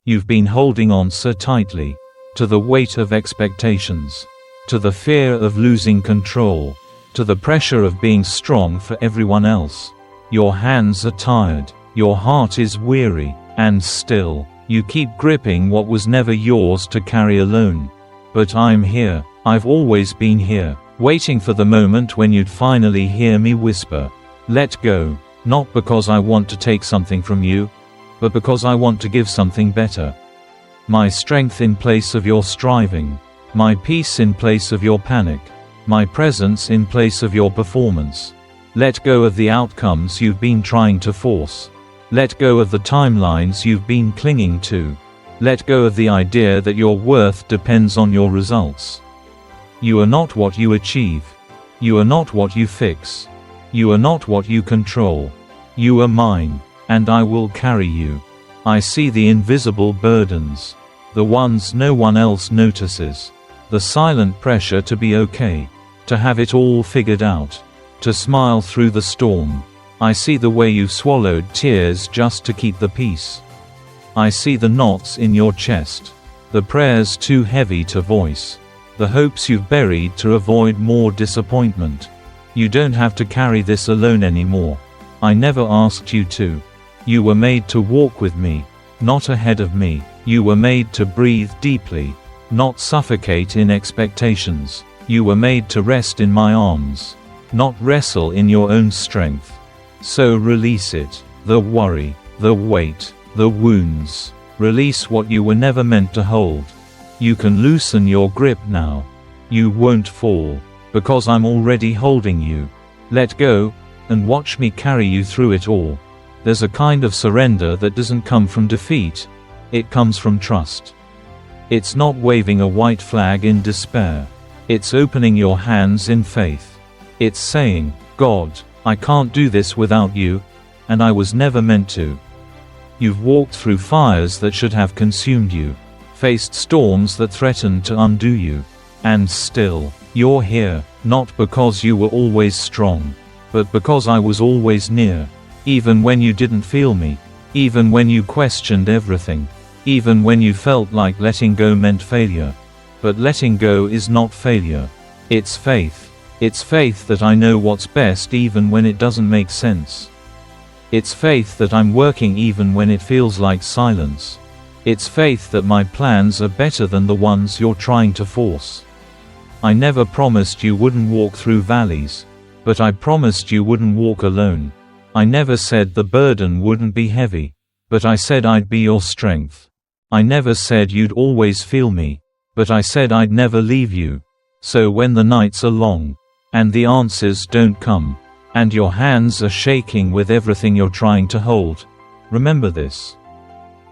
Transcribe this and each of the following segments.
You've been holding on so tightly. To the weight of expectations. To the fear of losing control. To the pressure of being strong for everyone else. Your hands are tired. Your heart is weary. And still, you keep gripping what was never yours to carry alone. But I'm here. I've always been here, waiting for the moment when you'd finally hear me whisper, "Let go." Not because I want to take something from you, but because I want to give something better. My strength in place of your striving. My peace in place of your panic. My presence in place of your performance. Let go of the outcomes you've been trying to force. Let go of the timelines you've been clinging to. Let go of the idea that your worth depends on your results. You are not what you achieve. You are not what you fix. You are not what you control. You are mine, and I will carry you. I see the invisible burdens. The ones no one else notices. The silent pressure to be okay. To have it all figured out. To smile through the storm. I see the way you've swallowed tears just to keep the peace. I see the knots in your chest. The prayers too heavy to voice. The hopes you've buried to avoid more disappointment. You don't have to carry this alone anymore. I never asked you to. You were made to walk with me, not ahead of me. You were made to breathe deeply, not suffocate in expectations. You were made to rest in my arms, not wrestle in your own strength. So release it, the worry, the weight, the wounds. Release what you were never meant to hold. You can loosen your grip now. You won't fall, because I'm already holding you. Let go, and watch me carry you through it all. There's a kind of surrender that doesn't come from defeat. It comes from trust. It's not waving a white flag in despair. It's opening your hands in faith. It's saying, "God, I can't do this without you, and I was never meant to." You've walked through fires that should have consumed you, faced storms that threatened to undo you, and still, you're here, not because you were always strong, but because I was always near. Even when you didn't feel me, even when you questioned everything, even when you felt like letting go meant failure. But letting go is not failure. It's faith. It's faith that I know what's best even when it doesn't make sense. It's faith that I'm working even when it feels like silence. It's faith that my plans are better than the ones you're trying to force. I never promised you wouldn't walk through valleys, but I promised you wouldn't walk alone. I never said the burden wouldn't be heavy, but I said I'd be your strength. I never said you'd always feel me, but I said I'd never leave you. So when the nights are long, and the answers don't come, and your hands are shaking with everything you're trying to hold, remember this.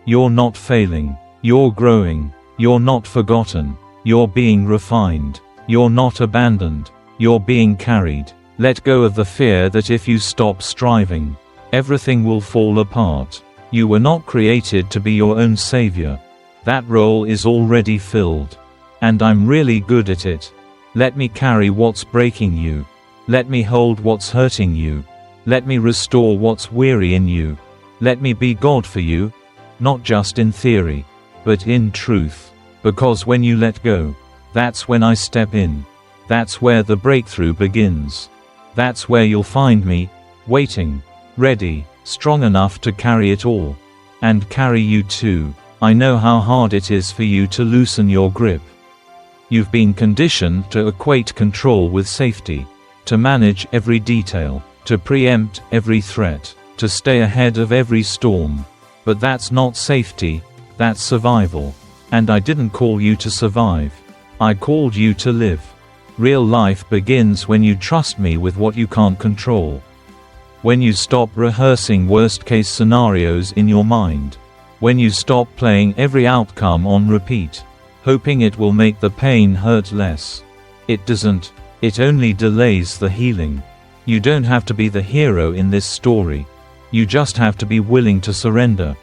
You're not failing. You're growing. You're not forgotten. You're being refined. You're not abandoned. You're being carried. Let go of the fear that if you stop striving, everything will fall apart. You were not created to be your own savior. That role is already filled. And I'm really good at it. Let me carry what's breaking you. Let me hold what's hurting you. Let me restore what's weary in you. Let me be God for you, not just in theory, but in truth. Because when you let go, that's when I step in. That's where the breakthrough begins. That's where you'll find me, waiting, ready, strong enough to carry it all. And carry you too. I know how hard it is for you to loosen your grip. You've been conditioned to equate control with safety, to manage every detail, to preempt every threat, to stay ahead of every storm. But that's not safety, that's survival. And I didn't call you to survive. I called you to live. Real life begins when you trust me with what you can't control. When you stop rehearsing worst-case scenarios in your mind. When you stop playing every outcome on repeat, hoping it will make the pain hurt less. It doesn't. It only delays the healing. You don't have to be the hero in this story. You just have to be willing to surrender.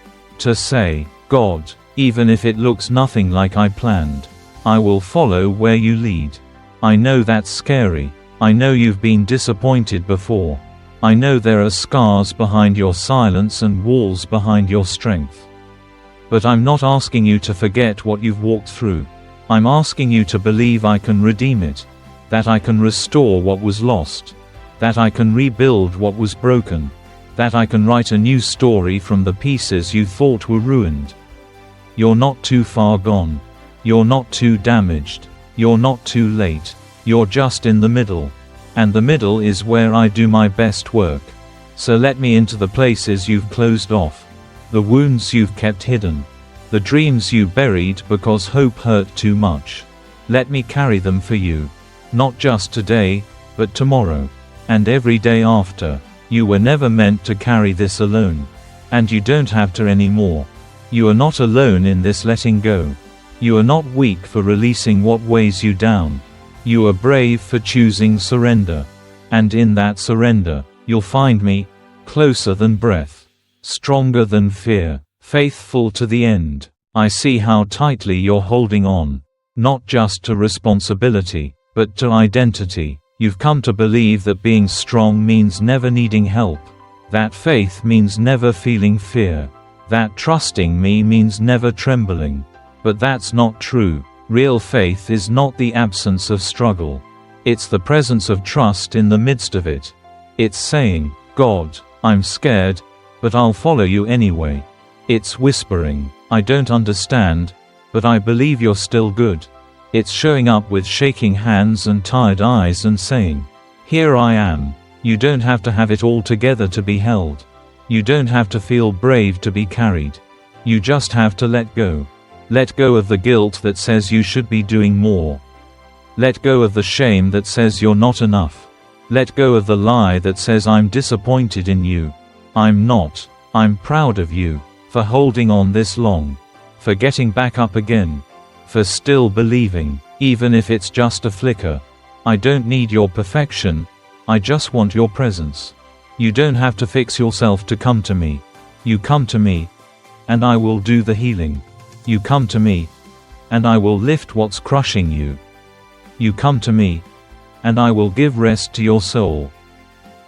To say, "God, even if it looks nothing like I planned, I will follow where you lead." I know that's scary. I know you've been disappointed before. I know there are scars behind your silence and walls behind your strength. But I'm not asking you to forget what you've walked through. I'm asking you to believe I can redeem it, that I can restore what was lost, that I can rebuild what was broken, that I can write a new story from the pieces you thought were ruined. You're not too far gone. You're not too damaged. You're not too late. You're just in the middle. And the middle is where I do my best work. So let me into the places you've closed off, the wounds you've kept hidden, the dreams you buried because hope hurt too much. Let me carry them for you. Not just today, but tomorrow. And every day after. You were never meant to carry this alone. And you don't have to anymore. You are not alone in this letting go. You are not weak for releasing what weighs you down. You are brave for choosing surrender. And in that surrender, you'll find me, closer than breath, stronger than fear, faithful to the end. I see how tightly you're holding on. Not just to responsibility, but to identity. You've come to believe that being strong means never needing help. That faith means never feeling fear. That trusting me means never trembling. But that's not true. Real faith is not the absence of struggle. It's the presence of trust in the midst of it. It's saying, God, I'm scared, but I'll follow you anyway. It's whispering, I don't understand, but I believe you're still good. It's showing up with shaking hands and tired eyes and saying, here I am. You don't have to have it all together to be held. You don't have to feel brave to be carried. You just have to let go. Let go of the guilt that says you should be doing more. Let go of the shame that says you're not enough. Let go of the lie that says I'm disappointed in you. I'm not. I'm proud of you, for holding on this long, for getting back up again, for still believing, even if it's just a flicker. I don't need your perfection, I just want your presence. You don't have to fix yourself to come to me. You come to me, and I will do the healing. You come to me, and I will lift what's crushing you. You come to me, and I will give rest to your soul.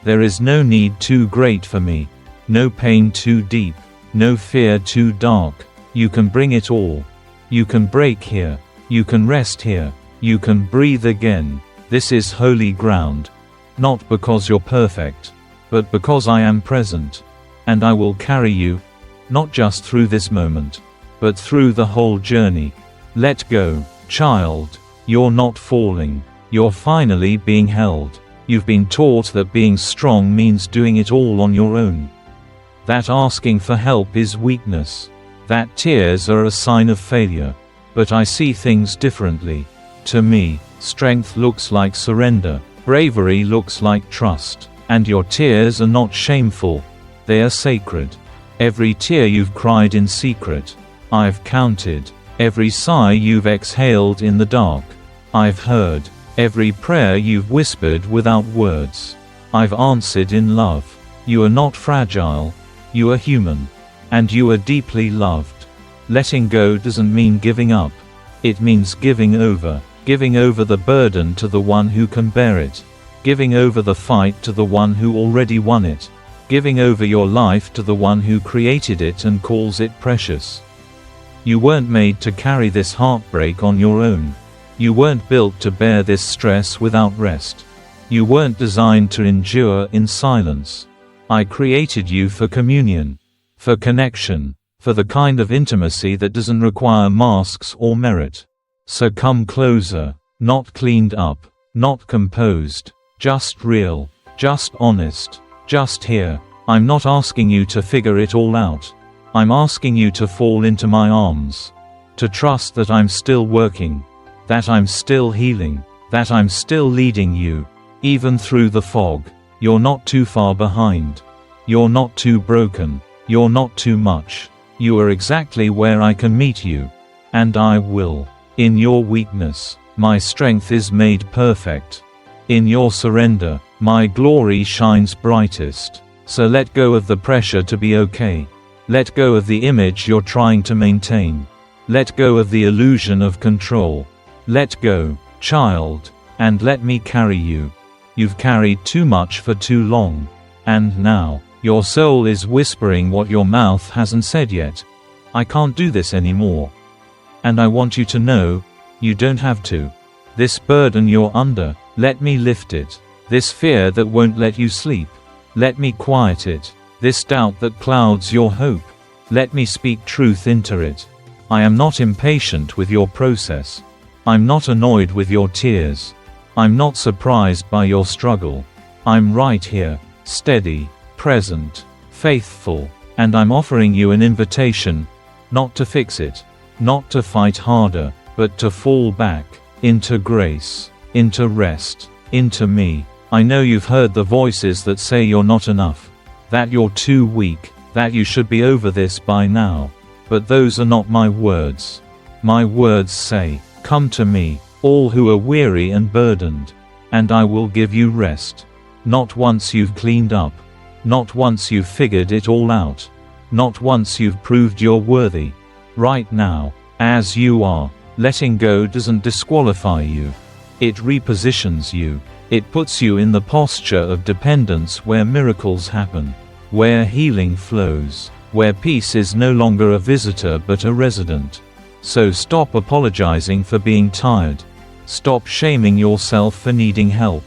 There is no need too great for me, no pain too deep, no fear too dark. You can bring it all. You can break here. You can rest here. You can breathe again. This is holy ground. Not because you're perfect, but because I am present. And I will carry you, not just through this moment, but through the whole journey. Let go, child. You're not falling. You're finally being held. You've been taught that being strong means doing it all on your own. That asking for help is weakness. That tears are a sign of failure. But I see things differently. To me, strength looks like surrender. Bravery looks like trust. And your tears are not shameful. They are sacred. Every tear you've cried in secret, I've counted. Every sigh you've exhaled in the dark, I've heard. Every prayer you've whispered without words, I've answered in love. You are not fragile. You are human. And you are deeply loved. Letting go doesn't mean giving up. It means giving over the burden to the one who can bear it. Giving over the fight to the one who already won it. Giving over your life to the one who created it and calls it precious. You weren't made to carry this heartbreak on your own. You weren't built to bear this stress without rest. You weren't designed to endure in silence. I created you for communion. For connection, for the kind of intimacy that doesn't require masks or merit. So come closer, not cleaned up, not composed, just real, just honest, just here. I'm not asking you to figure it all out. I'm asking you to fall into my arms. To trust that I'm still working, that I'm still healing, that I'm still leading you, even through the fog. You're not too far behind. You're not too broken. You're not too much. You are exactly where I can meet you. And I will. In your weakness, my strength is made perfect. In your surrender, my glory shines brightest. So let go of the pressure to be okay. Let go of the image you're trying to maintain. Let go of the illusion of control. Let go, child, and let me carry you. You've carried too much for too long. And now, your soul is whispering what your mouth hasn't said yet. I can't do this anymore. And I want you to know, you don't have to. This burden you're under, let me lift it. This fear that won't let you sleep, let me quiet it. This doubt that clouds your hope, let me speak truth into it. I am not impatient with your process. I'm not annoyed with your tears. I'm not surprised by your struggle. I'm right here, steady, present, faithful, and I'm offering you an invitation, not to fix it, not to fight harder, but to fall back, into grace, into rest, into me. I know you've heard the voices that say you're not enough, that you're too weak, that you should be over this by now. But those are not my words. My words say, come to me, all who are weary and burdened, and I will give you rest. Not once you've cleaned up, not once you've figured it all out, not once you've proved you're worthy. Right now, as you are, letting go doesn't disqualify you. It repositions you. It puts you in the posture of dependence where miracles happen, where healing flows, where peace is no longer a visitor but a resident. So stop apologizing for being tired. Stop shaming yourself for needing help.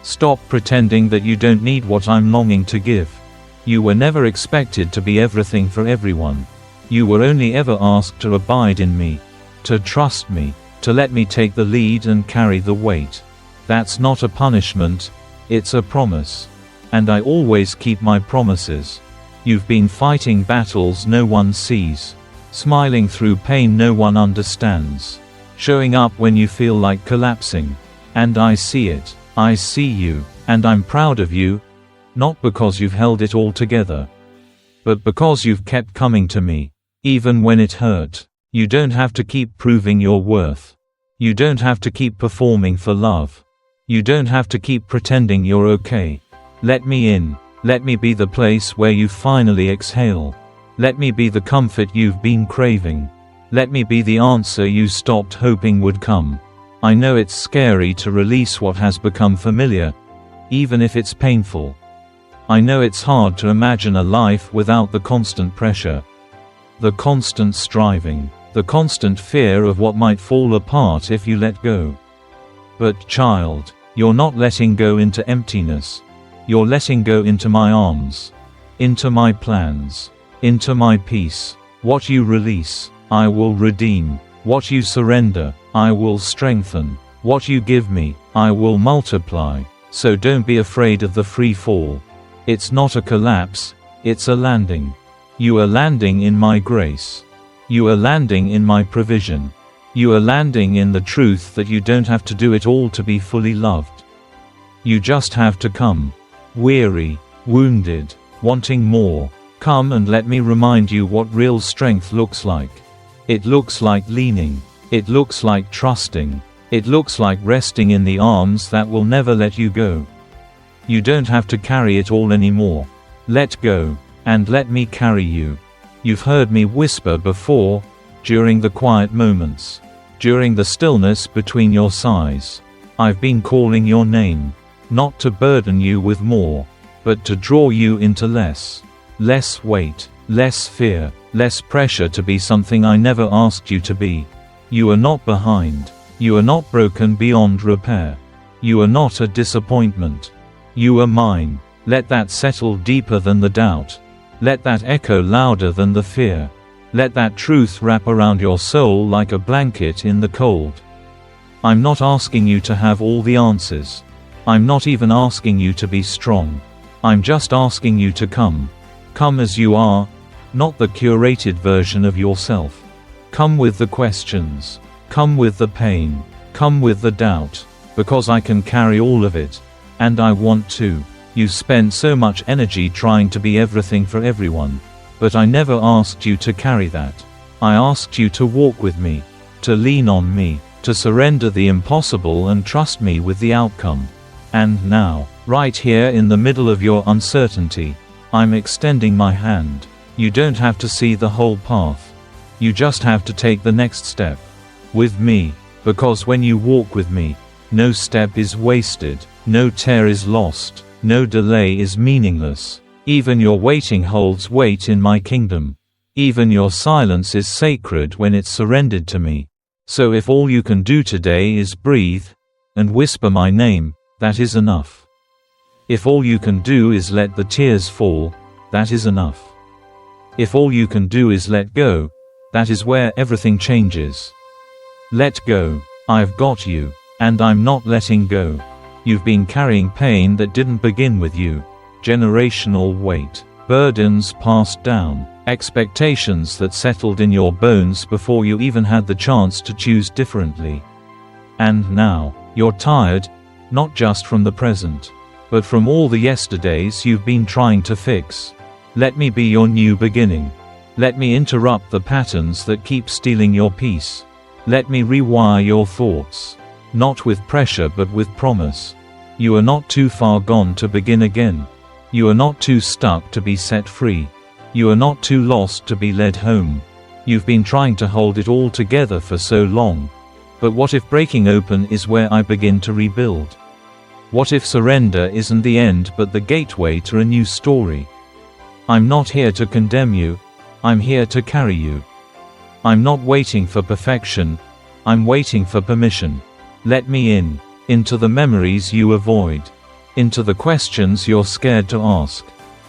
Stop pretending that you don't need what I'm longing to give. You were never expected to be everything for everyone. You were only ever asked to abide in me, to trust me, to let me take the lead and carry the weight. That's not a punishment, it's a promise. And I always keep my promises. You've been fighting battles no one sees, smiling through pain no one understands, showing up when you feel like collapsing. And I see it, I see you, and I'm proud of you, not because you've held it all together, but because you've kept coming to me, even when it hurt. You don't have to keep proving your worth. You don't have to keep performing for love. You don't have to keep pretending you're okay. Let me in. Let me be the place where you finally exhale. Let me be the comfort you've been craving. Let me be the answer you stopped hoping would come. I know it's scary to release what has become familiar, even if it's painful. I know it's hard to imagine a life without the constant pressure, the constant striving, the constant fear of what might fall apart if you let go. But child, you're not letting go into emptiness. You're letting go into my arms, into my plans, into my peace. What you release, I will redeem. What you surrender, I will strengthen. What you give me, I will multiply. So don't be afraid of the free fall. It's not a collapse, it's a landing. You are landing in my grace. You are landing in my provision. You are landing in the truth that you don't have to do it all to be fully loved. You just have to come. Weary, wounded, wanting more. Come and let me remind you what real strength looks like. It looks like leaning. It looks like trusting. It looks like resting in the arms that will never let you go. You don't have to carry it all anymore. Let go, and let me carry you. You've heard me whisper before, during the quiet moments, during the stillness between your sighs. I've been calling your name, not to burden you with more, but to draw you into less. Less weight, less fear, less pressure to be something I never asked you to be. You are not behind. You are not broken beyond repair. You are not a disappointment. You are mine. Let that settle deeper than the doubt. Let that echo louder than the fear. Let that truth wrap around your soul like a blanket in the cold. I'm not asking you to have all the answers. I'm not even asking you to be strong. I'm just asking you to come. Come as you are, not the curated version of yourself. Come with the questions. Come with the pain. Come with the doubt. Because I can carry all of it. And I want to. You spend so much energy trying to be everything for everyone. But I never asked you to carry that. I asked you to walk with me. To lean on me. To surrender the impossible and trust me with the outcome. And now, right here in the middle of your uncertainty, I'm extending my hand. You don't have to see the whole path. You just have to take the next step. With me. Because when you walk with me, no step is wasted, no tear is lost, no delay is meaningless. Even your waiting holds weight in my kingdom. Even your silence is sacred when it's surrendered to me. So if all you can do today is breathe and whisper my name, that is enough. If all you can do is let the tears fall, that is enough. If all you can do is let go, that is where everything changes. Let go. I've got you. And I'm not letting go. You've been carrying pain that didn't begin with you. Generational weight. Burdens passed down. Expectations that settled in your bones before you even had the chance to choose differently. And now, you're tired, not just from the present, but from all the yesterdays you've been trying to fix. Let me be your new beginning. Let me interrupt the patterns that keep stealing your peace. Let me rewire your thoughts. Not with pressure but with promise. You are not too far gone to begin again. You are not too stuck to be set free. You are not too lost to be led home. You've been trying to hold it all together for so long. But what if breaking open is where I begin to rebuild? What if surrender isn't the end but the gateway to a new story? I'm not here to condemn you. I'm here to carry you. I'm not waiting for perfection. I'm waiting for permission. Let me in. Into the memories you avoid. Into the questions you're scared to ask.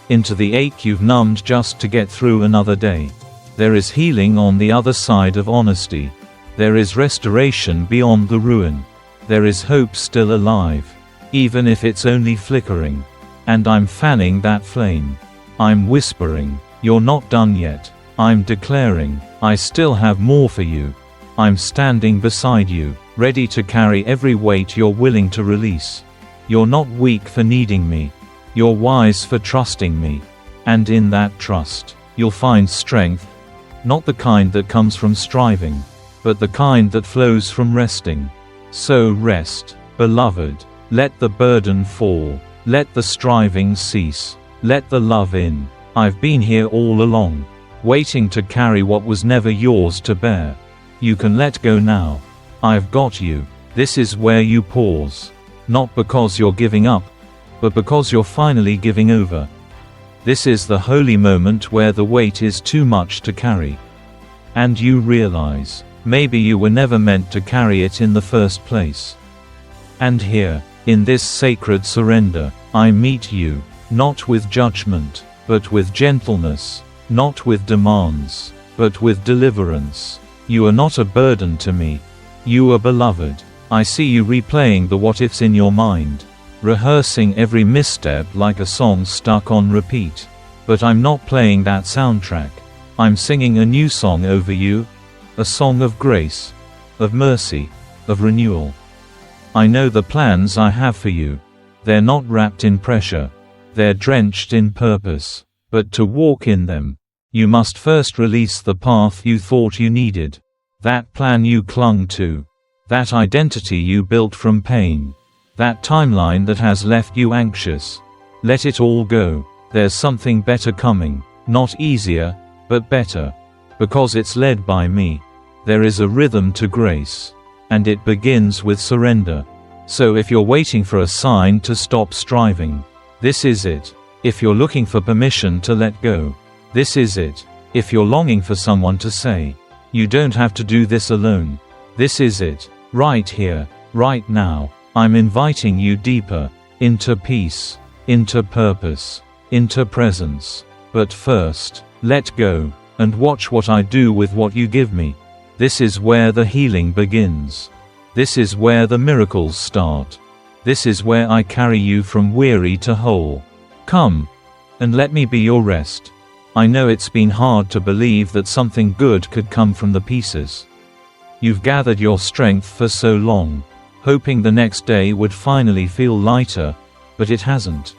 Into the ache you've numbed just to get through another day. There is healing on the other side of honesty. There is restoration beyond the ruin. There is hope still alive, even if it's only flickering. And I'm fanning that flame. I'm whispering, you're not done yet. I'm declaring, I still have more for you. I'm standing beside you, ready to carry every weight you're willing to release. You're not weak for needing me. You're wise for trusting me. And in that trust, you'll find strength, not the kind that comes from striving, but the kind that flows from resting. So rest, beloved. Let the burden fall. Let the striving cease. Let the love in. I've been here all along, waiting to carry what was never yours to bear. You can let go now. I've got you. This is where you pause. Not because you're giving up, but because you're finally giving over. This is the holy moment where the weight is too much to carry. And you realize, maybe you were never meant to carry it in the first place. And here, in this sacred surrender, I meet you, not with judgment, but with gentleness, not with demands, but with deliverance. You are not a burden to me. You are beloved. I see you replaying the what-ifs in your mind, rehearsing every misstep like a song stuck on repeat. But I'm not playing that soundtrack. I'm singing a new song over you, a song of grace, of mercy, of renewal. I know the plans I have for you. They're not wrapped in pressure. They're drenched in purpose. But to walk in them, you must first release the path you thought you needed. That plan you clung to. That identity you built from pain. That timeline that has left you anxious. Let it all go. There's something better coming. Not easier, but better. Because it's led by me. There is a rhythm to grace. And it begins with surrender. So if you're waiting for a sign to stop striving, this is it. If you're looking for permission to let go, this is it. If you're longing for someone to say, you don't have to do this alone, this is it. Right here, right now, I'm inviting you deeper, into peace, into purpose, into presence. But first, let go, and watch what I do with what you give me. This is where the healing begins. This is where the miracles start. This is where I carry you from weary to whole. Come, and let me be your rest. I know it's been hard to believe that something good could come from the pieces. You've gathered your strength for so long, hoping the next day would finally feel lighter, but it hasn't.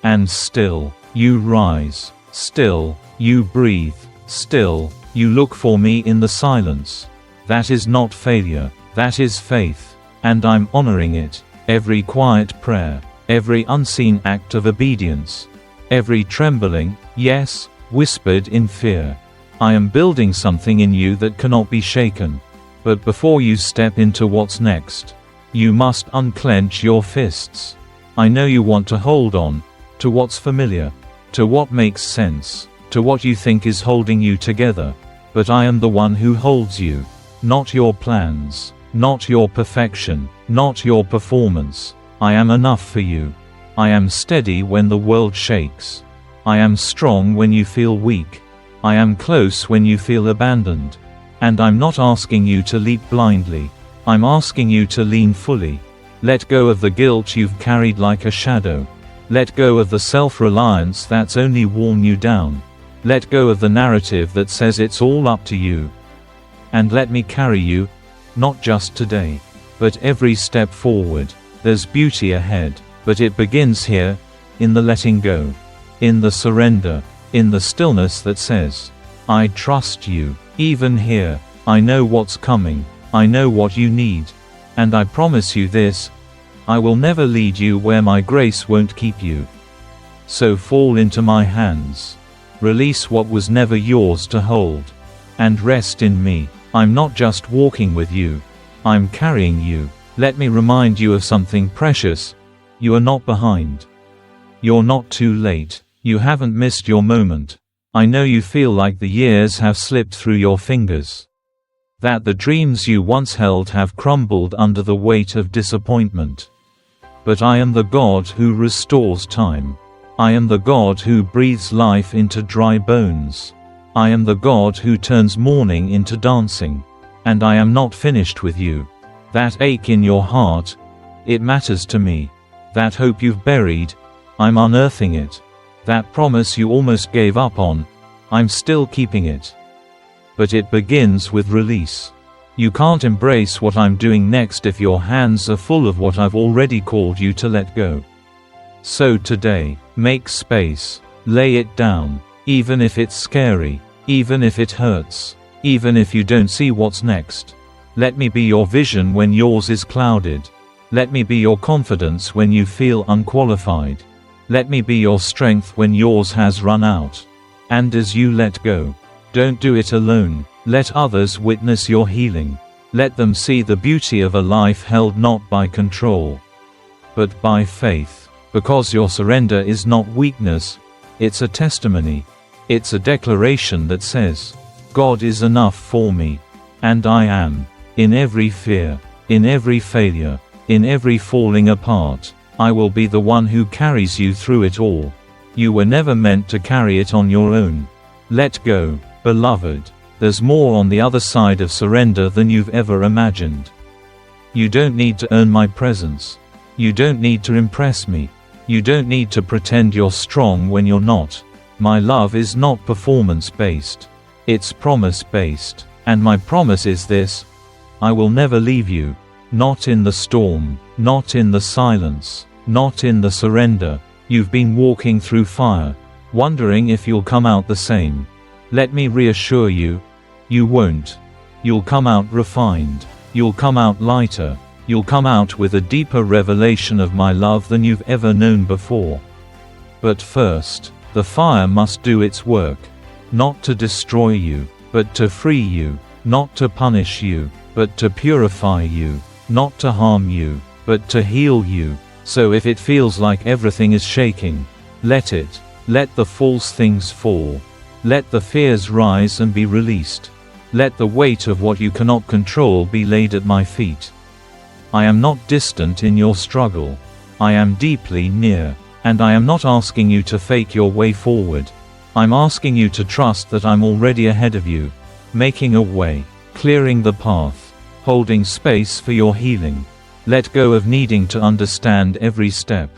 And still, you rise. Still, you breathe. Still, you look for me in the silence. That is not failure, that is faith. And I'm honoring it. Every quiet prayer, every unseen act of obedience, every trembling, yes, whispered in fear. I am building something in you that cannot be shaken. But before you step into what's next, you must unclench your fists. I know you want to hold on to what's familiar, to what makes sense, to what you think is holding you together. But I am the one who holds you. Not your plans, not your perfection, not your performance. I am enough for you. I am steady when the world shakes. I am strong when you feel weak. I am close when you feel abandoned. And I'm not asking you to leap blindly. I'm asking you to lean fully. Let go of the guilt you've carried like a shadow. Let go of the self-reliance that's only worn you down. Let go of the narrative that says it's all up to you. And let me carry you, not just today, but every step forward. There's beauty ahead, but it begins here, in the letting go, in the surrender, in the stillness that says, I trust you. Even here, I know what's coming, I know what you need. And I promise you this, I will never lead you where my grace won't keep you. So fall into my hands. Release what was never yours to hold. And rest in me. I'm not just walking with you. I'm carrying you. Let me remind you of something precious. You are not behind. You're not too late. You haven't missed your moment. I know you feel like the years have slipped through your fingers. That the dreams you once held have crumbled under the weight of disappointment. But I am the God who restores time. I am the God who breathes life into dry bones. I am the God who turns mourning into dancing. And I am not finished with you. That ache in your heart, it matters to me. That hope you've buried, I'm unearthing it. That promise you almost gave up on, I'm still keeping it. But it begins with release. You can't embrace what I'm doing next if your hands are full of what I've already called you to let go. So today, make space, lay it down, even if it's scary, even if it hurts, even if you don't see what's next. Let me be your vision when yours is clouded. Let me be your confidence when you feel unqualified. Let me be your strength when yours has run out. And as you let go, don't do it alone. Let others witness your healing. Let them see the beauty of a life held not by control, but by faith. Because your surrender is not weakness, it's a testimony. It's a declaration that says, God is enough for me. And I am. In every fear, in every failure, in every falling apart, I will be the one who carries you through it all. You were never meant to carry it on your own. Let go, beloved. There's more on the other side of surrender than you've ever imagined. You don't need to earn my presence. You don't need to impress me. You don't need to pretend you're strong when you're not. My love is not performance-based. It's promise-based. And my promise is this: I will never leave you. Not in the storm, not in the silence, not in the surrender. You've been walking through fire, wondering if you'll come out the same. Let me reassure you, you won't. You'll come out refined. You'll come out lighter. You'll come out with a deeper revelation of my love than you've ever known before. But first, the fire must do its work. Not to destroy you, but to free you. Not to punish you, but to purify you. Not to harm you, but to heal you. So if it feels like everything is shaking, let it. Let the false things fall. Let the fears rise and be released. Let the weight of what you cannot control be laid at my feet. I am not distant in your struggle. I am deeply near. And I am not asking you to fake your way forward. I'm asking you to trust that I'm already ahead of you, making a way, clearing the path, holding space for your healing. Let go of needing to understand every step.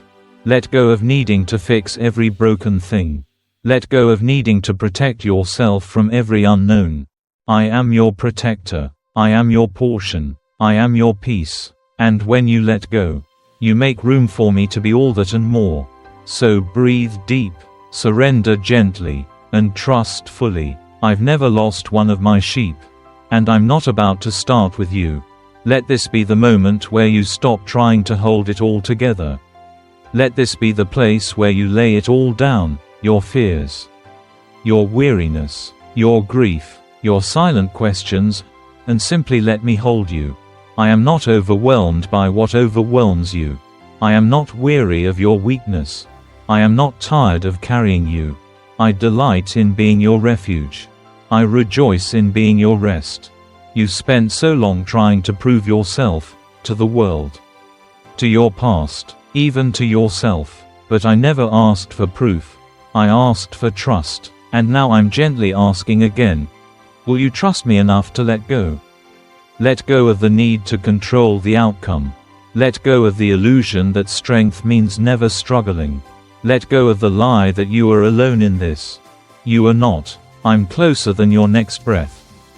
Let go of needing to fix every broken thing. Let go of needing to protect yourself from every unknown. I am your protector. I am your portion. I am your peace. And when you let go, you make room for me to be all that and more. So breathe deep, surrender gently, and trust fully. I've never lost one of my sheep. And I'm not about to start with you. Let this be the moment where you stop trying to hold it all together. Let this be the place where you lay it all down, your fears, your weariness, your grief, your silent questions, and simply let me hold you. I am not overwhelmed by what overwhelms you. I am not weary of your weakness. I am not tired of carrying you. I delight in being your refuge. I rejoice in being your rest. You spent so long trying to prove yourself, to the world, to your past, even to yourself. But I never asked for proof. I asked for trust. And now I'm gently asking again. Will you trust me enough to let go? Let go of the need to control the outcome. Let go of the illusion that strength means never struggling. Let go of the lie that you are alone in this. You are not. I'm closer than your next breath.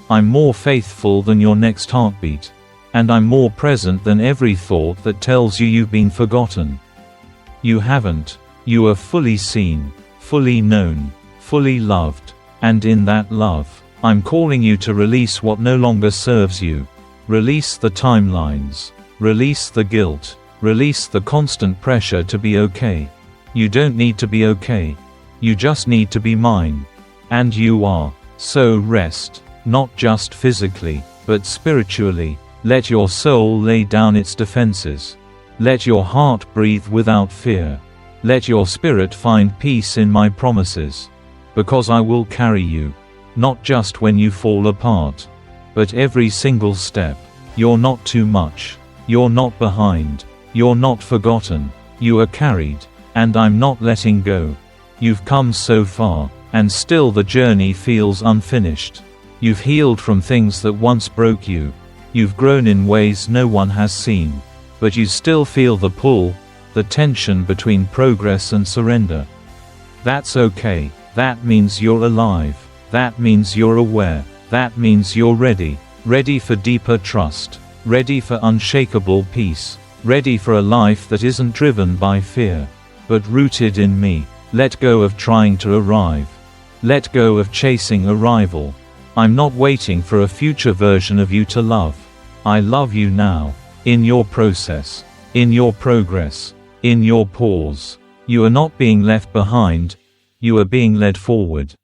I'm more faithful than your next heartbeat. And I'm more present than every thought that tells you you've been forgotten. You haven't. You are fully seen, fully known, fully loved. And in that love, I'm calling you to release what no longer serves you. Release the timelines. Release the guilt. Release the constant pressure to be okay. You don't need to be okay. You just need to be mine. And you are. So rest, not just physically, but spiritually. Let your soul lay down its defenses. Let your heart breathe without fear. Let your spirit find peace in my promises. Because I will carry you. Not just when you fall apart, but every single step. You're not too much. You're not behind. You're not forgotten. You are carried. And I'm not letting go. You've come so far, and still the journey feels unfinished. You've healed from things that once broke you. You've grown in ways no one has seen. But you still feel the pull, the tension between progress and surrender. That's okay. That means you're alive. That means you're aware. That means you're ready. Ready for deeper trust. Ready for unshakable peace. Ready for a life that isn't driven by fear, but rooted in me. Let go of trying to arrive. Let go of chasing arrival. I'm not waiting for a future version of you to love. I love you now. In your process. In your progress. In your pause. You are not being left behind. You are being led forward.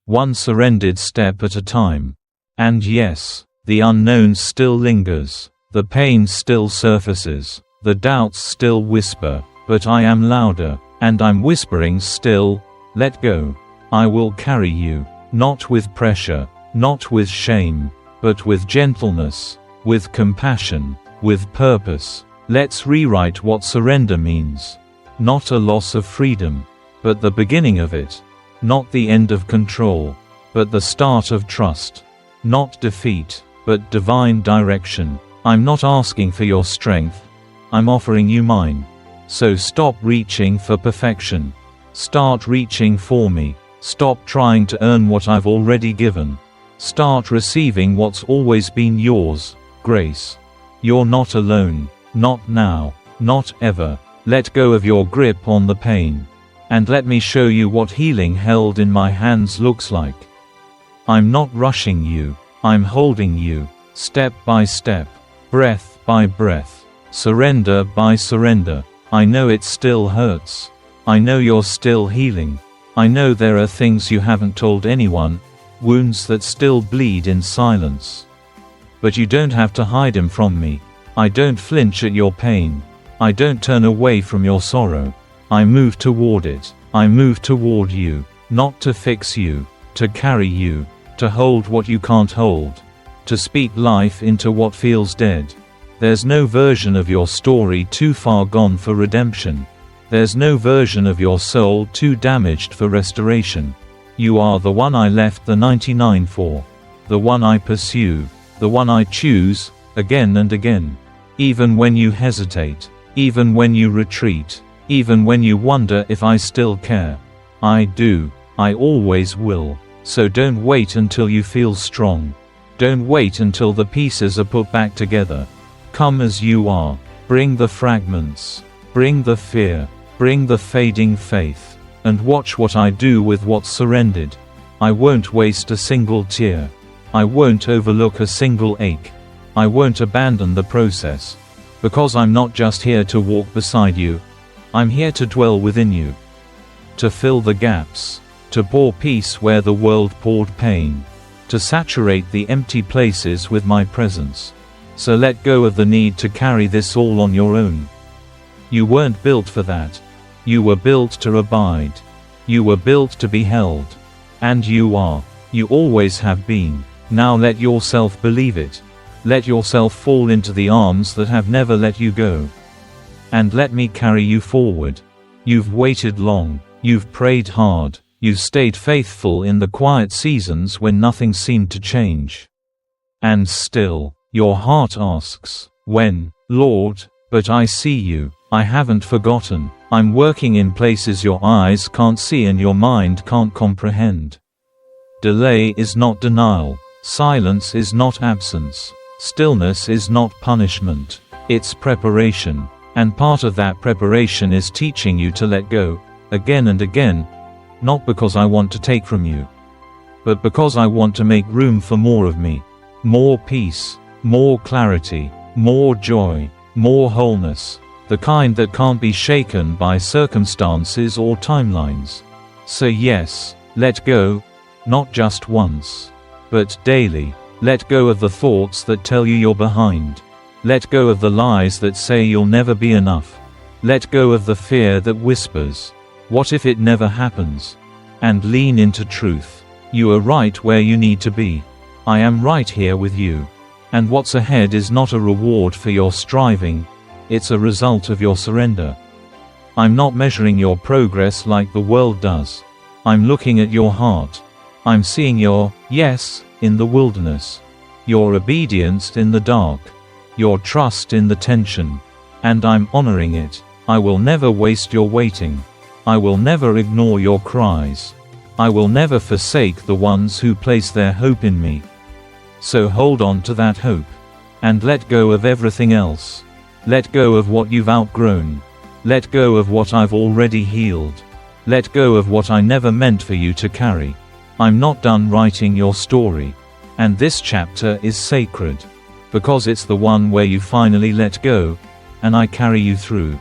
One surrendered step at a time. And yes, the unknown still lingers. The pain still surfaces. The doubts still whisper. But I am louder. And I'm whispering still. Let go. I will carry you. Not with pressure. Not with shame. But with gentleness. With compassion. With purpose. Let's rewrite what surrender means. Not a loss of freedom, but the beginning of it. Not the end of control, but the start of trust. Not defeat, but divine direction. I'm not asking for your strength. I'm offering you mine. So stop reaching for perfection. Start reaching for me. Stop trying to earn what I've already given. Start receiving what's always been yours, grace. You're not alone. Not now. Not ever. Let go of your grip on the pain. And let me show you what healing held in my hands looks like. I'm not rushing you. I'm holding you. Step by step. Breath by breath. Surrender by surrender. I know it still hurts. I know you're still healing. I know there are things you haven't told anyone. Wounds that still bleed in silence. But you don't have to hide them from me. I don't flinch at your pain. I don't turn away from your sorrow. I move toward it. I move toward you. Not to fix you. To carry you. To hold what you can't hold. To speak life into what feels dead. There's no version of your story too far gone for redemption. There's no version of your soul too damaged for restoration. You are the one I left the 99 for. The one I pursue. The one I choose, again and again. Even when you hesitate. Even when you retreat. Even when you wonder if I still care. I do. I always will. So don't wait until you feel strong. Don't wait until the pieces are put back together. Come as you are. Bring the fragments. Bring the fear. Bring the fading faith. And watch what I do with what's surrendered. I won't waste a single tear. I won't overlook a single ache. I won't abandon the process. Because I'm not just here to walk beside you. I'm here to dwell within you. To fill the gaps. To pour peace where the world poured pain. To saturate the empty places with my presence. So let go of the need to carry this all on your own. You weren't built for that. You were built to abide. You were built to be held. And you are. You always have been. Now let yourself believe it. Let yourself fall into the arms that have never let you go. And let me carry you forward. You've waited long. You've prayed hard. You've stayed faithful in the quiet seasons when nothing seemed to change. And still, your heart asks, when, Lord? But I see you. I haven't forgotten. I'm working in places your eyes can't see and your mind can't comprehend. Delay is not denial. Silence is not absence. Stillness is not punishment. It's preparation. And part of that preparation is teaching you to let go, again and again, not because I want to take from you, but because I want to make room for more of me. More peace, more clarity, more joy, more wholeness, the kind that can't be shaken by circumstances or timelines. So yes, let go, not just once, but daily. Let go of the thoughts that tell you you're behind. Let go of the lies that say you'll never be enough. Let go of the fear that whispers, what if it never happens? And lean into truth. You are right where you need to be. I am right here with you. And what's ahead is not a reward for your striving, it's a result of your surrender. I'm not measuring your progress like the world does. I'm looking at your heart. I'm seeing your yes in the wilderness, your obedience in the dark, your trust in the tension, and I'm honoring it. I will never waste your waiting. I will never ignore your cries. I will never forsake the ones who place their hope in me. So hold on to that hope. And let go of everything else. Let go of what you've outgrown. Let go of what I've already healed. Let go of what I never meant for you to carry. I'm not done writing your story. And this chapter is sacred. Because it's the one where you finally let go, and I carry you through.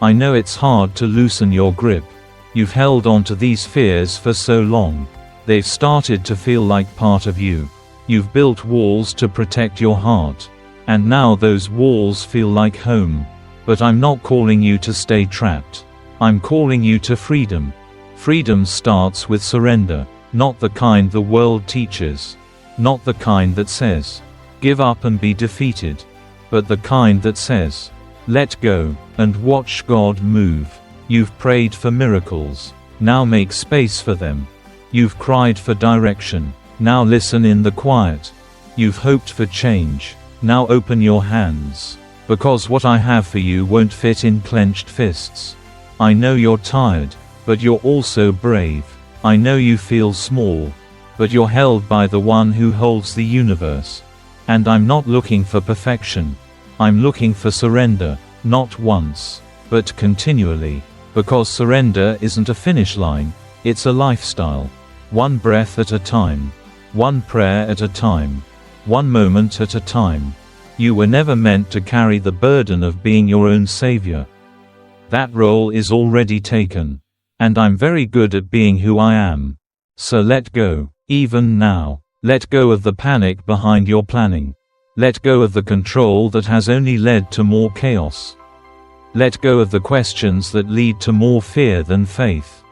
I know it's hard to loosen your grip. You've held on to these fears for so long. They've started to feel like part of you. You've built walls to protect your heart. And now those walls feel like home. But I'm not calling you to stay trapped. I'm calling you to freedom. Freedom starts with surrender. Not the kind the world teaches. Not the kind that says, give up and be defeated. But the kind that says, let go, and watch God move. You've prayed for miracles. Now make space for them. You've cried for direction. Now listen in the quiet. You've hoped for change. Now open your hands. Because what I have for you won't fit in clenched fists. I know you're tired, but you're also brave. I know you feel small, but you're held by the one who holds the universe. And I'm not looking for perfection. I'm looking for surrender, not once, but continually. Because surrender isn't a finish line, it's a lifestyle. One breath at a time. One prayer at a time. One moment at a time. You were never meant to carry the burden of being your own savior. That role is already taken. And I'm very good at being who I am. So let go, even now. Let go of the panic behind your planning. Let go of the control that has only led to more chaos. Let go of the questions that lead to more fear than faith.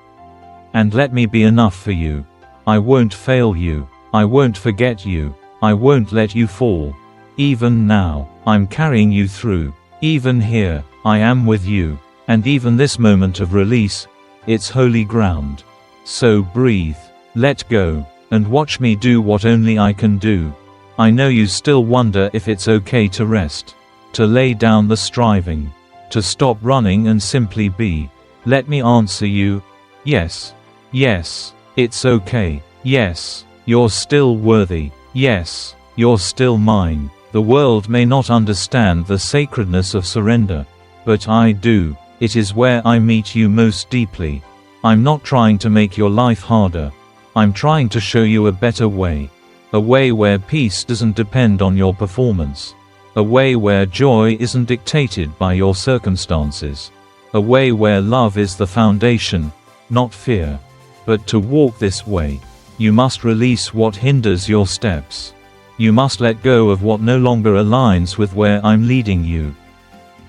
And let me be enough for you. I won't fail you. I won't forget you. I won't let you fall. Even now, I'm carrying you through. Even here, I am with you. And even this moment of release, it's holy ground. So breathe, let go, and watch me do what only I can do. I know you still wonder if it's okay to rest, to lay down the striving, to stop running and simply be. Let me answer you, yes. Yes, it's okay. Yes, you're still worthy. Yes, you're still mine. The world may not understand the sacredness of surrender, but I do. It is where I meet you most deeply. I'm not trying to make your life harder. I'm trying to show you a better way. A way where peace doesn't depend on your performance. A way where joy isn't dictated by your circumstances. A way where love is the foundation, not fear. But to walk this way, you must release what hinders your steps. You must let go of what no longer aligns with where I'm leading you.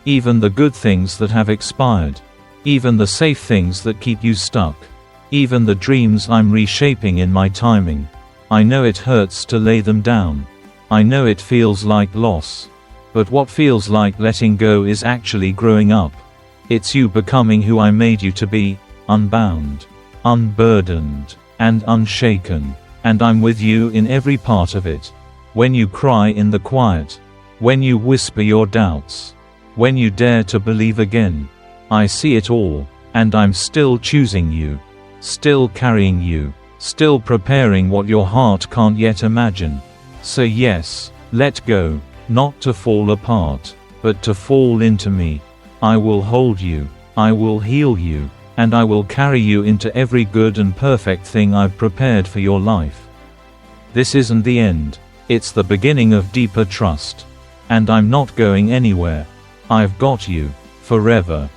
Even the good things that have expired. Even the safe things that keep you stuck. Even the dreams I'm reshaping in my timing. I know it hurts to lay them down. I know it feels like loss. But what feels like letting go is actually growing up. It's you becoming who I made you to be, unbound, unburdened, and unshaken. And I'm with you in every part of it. When you cry in the quiet. When you whisper your doubts. When you dare to believe again. I see it all, and I'm still choosing you. Still carrying you. Still preparing what your heart can't yet imagine. So yes, let go. Not to fall apart, but to fall into me. I will hold you, I will heal you, and I will carry you into every good and perfect thing I've prepared for your life. This isn't the end, it's the beginning of deeper trust. And I'm not going anywhere. I've got you, forever.